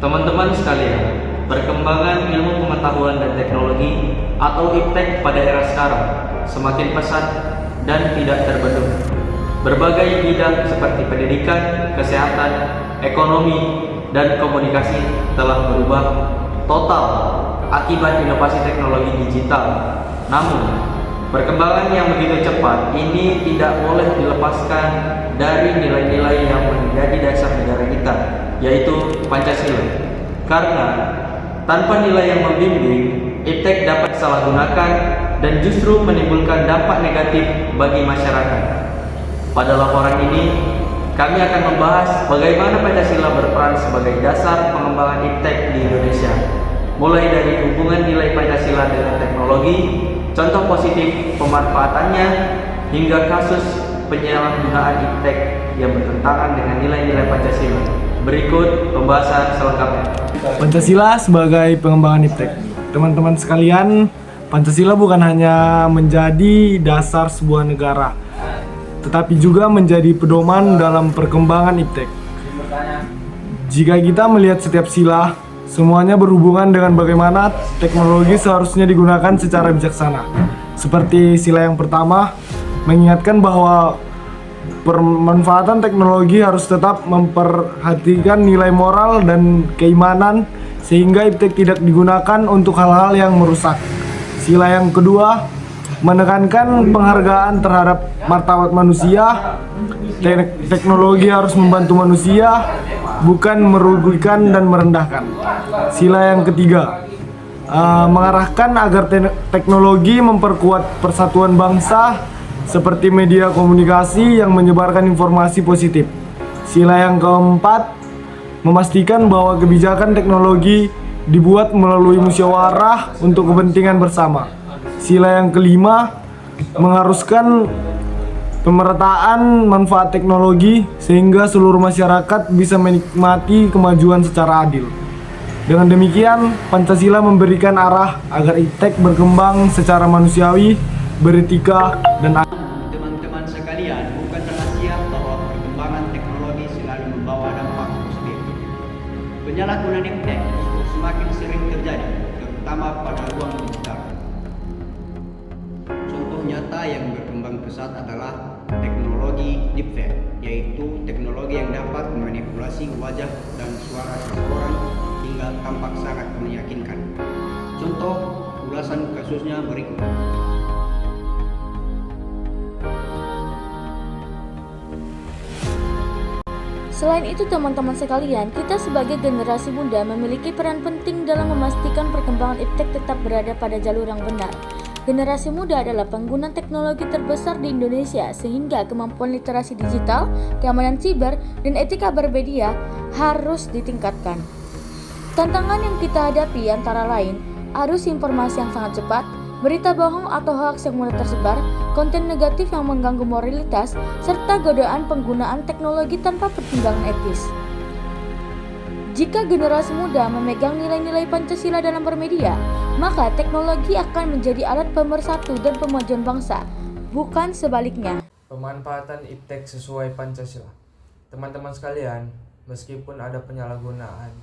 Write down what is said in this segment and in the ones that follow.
Teman-teman sekalian, perkembangan ilmu pengetahuan dan teknologi atau iptek pada era sekarang semakin pesat dan tidak terbendung. Berbagai bidang seperti pendidikan, kesehatan, ekonomi, dan komunikasi telah berubah total akibat inovasi teknologi digital. Namun, perkembangan yang begitu cepat ini tidak boleh dilepaskan dari nilai-nilai yang menjadi dasar negara kita, yaitu Pancasila. Karena tanpa nilai yang membimbing, iptek dapat disalahgunakan dan justru menimbulkan dampak negatif bagi masyarakat. Pada laporan ini, kami akan membahas bagaimana Pancasila berperan sebagai dasar pengembangan iptek di Indonesia, mulai dari hubungan nilai Pancasila dengan teknologi, contoh positif pemanfaatannya, hingga kasus penyalahgunaan iptek yang bertentangan dengan nilai-nilai Pancasila. Berikut pembahasan selengkapnya. Pancasila sebagai pengembangan iptek. Teman-teman sekalian, Pancasila bukan hanya menjadi dasar sebuah negara, tetapi juga menjadi pedoman dalam perkembangan iptek. Jika kita melihat setiap sila, semuanya berhubungan dengan bagaimana teknologi seharusnya digunakan secara bijaksana. Seperti sila yang pertama, mengingatkan bahwa pemanfaatan teknologi harus tetap memperhatikan nilai moral dan keimanan sehingga iptek tidak digunakan untuk hal-hal yang merusak. Sila yang kedua, menekankan penghargaan terhadap martabat manusia. Teknologi harus membantu manusia, bukan merugikan dan merendahkan. Sila yang ketiga, mengarahkan agar teknologi memperkuat persatuan bangsa seperti media komunikasi yang menyebarkan informasi positif. Sila yang keempat, memastikan bahwa kebijakan teknologi dibuat melalui musyawarah untuk kepentingan bersama. Sila yang kelima, mengharuskan pemerataan manfaat teknologi sehingga seluruh masyarakat bisa menikmati kemajuan secara adil. Dengan demikian, Pancasila memberikan arah agar iptek berkembang secara manusiawi, beretika, dan Teman-teman sekalian, bukan rahasia bahwa perkembangan teknologi selalu membawa dampak positif. Penyalahgunaan iptek semakin sering terjadi, terutama pada ruang digital. Contoh nyata yang berkembang pesat adalah teknologi deepfake, yaitu teknologi yang dapat memanipulasi wajah dan suara seseorang hingga tampak sangat meyakinkan. Contoh ulasan kasusnya berikut. Selain itu, teman-teman sekalian, kita sebagai generasi muda memiliki peran penting dalam memastikan perkembangan iptek tetap berada pada jalur yang benar. Generasi muda adalah pengguna teknologi terbesar di Indonesia, sehingga kemampuan literasi digital, keamanan siber, dan etika bermedia harus ditingkatkan. Tantangan yang kita hadapi antara lain, arus informasi yang sangat cepat, berita bohong atau hoaks yang mudah tersebar, konten negatif yang mengganggu moralitas, serta godaan penggunaan teknologi tanpa pertimbangan etis. Jika generasi muda memegang nilai-nilai Pancasila dalam bermedia, maka teknologi akan menjadi alat pemersatu dan pemajuan bangsa, bukan sebaliknya. Pemanfaatan iptek sesuai Pancasila. Teman-teman sekalian, meskipun ada penyalahgunaan,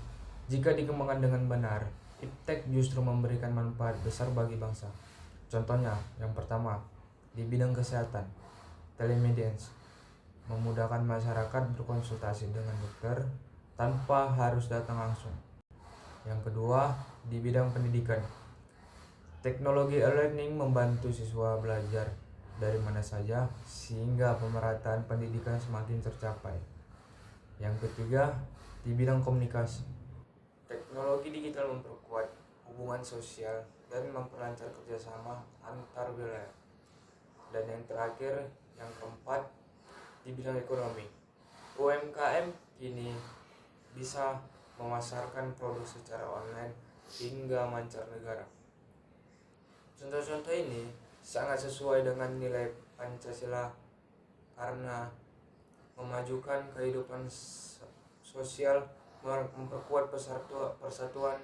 jika dikembangkan dengan benar, iptek justru memberikan manfaat besar bagi bangsa. Contohnya, yang pertama, di bidang kesehatan, telemedicine memudahkan masyarakat berkonsultasi dengan dokter tanpa harus datang langsung. Yang kedua, di bidang pendidikan, teknologi e-learning membantu siswa belajar dari mana saja sehingga pemerataan pendidikan semakin tercapai. Yang ketiga, di bidang komunikasi, teknologi digital memperkuat hubungan sosial dan memperlancar kerjasama antar wilayah. Dan yang terakhir, yang keempat, di bidang ekonomi, UMKM kini bisa memasarkan produk secara online hingga mancanegara. Contoh-contoh ini sangat sesuai dengan nilai Pancasila karena memajukan kehidupan sosial, memperkuat persatuan,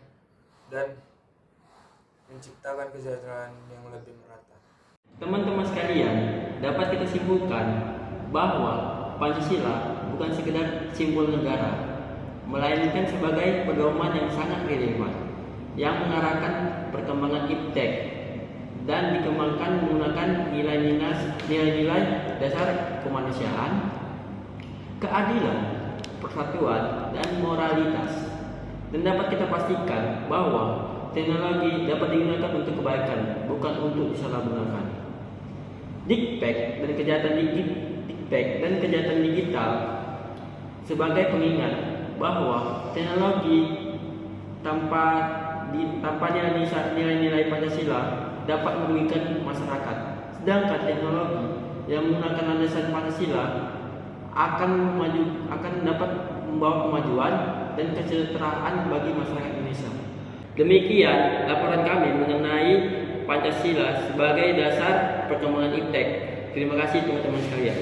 dan menciptakan kesejahteraan yang lebih merata. Teman-teman sekalian, dapat kita simpulkan bahwa Pancasila bukan sekedar simbol negara, melainkan sebagai pedoman yang sangat relevan yang mengarahkan perkembangan iptek dan dikembangkan menggunakan nilai-nilai dasar kemanusiaan, keadilan, persatuan, dan moralitas. Dan dapat kita pastikan bahwa teknologi dapat digunakan untuk kebaikan, bukan untuk disalahgunakan. Diktek dan kejahatan digital sebagai pengingat bahwa teknologi tanpa nilai-nilai Pancasila dapat merugikan masyarakat. Sedangkan teknologi yang menggunakan landasan Pancasila akan dapat membawa kemajuan dan kesejahteraan bagi masyarakat Indonesia. Demikian laporan kami mengenai Pancasila sebagai dasar perkembangan iptek. Terima kasih teman-teman sekalian.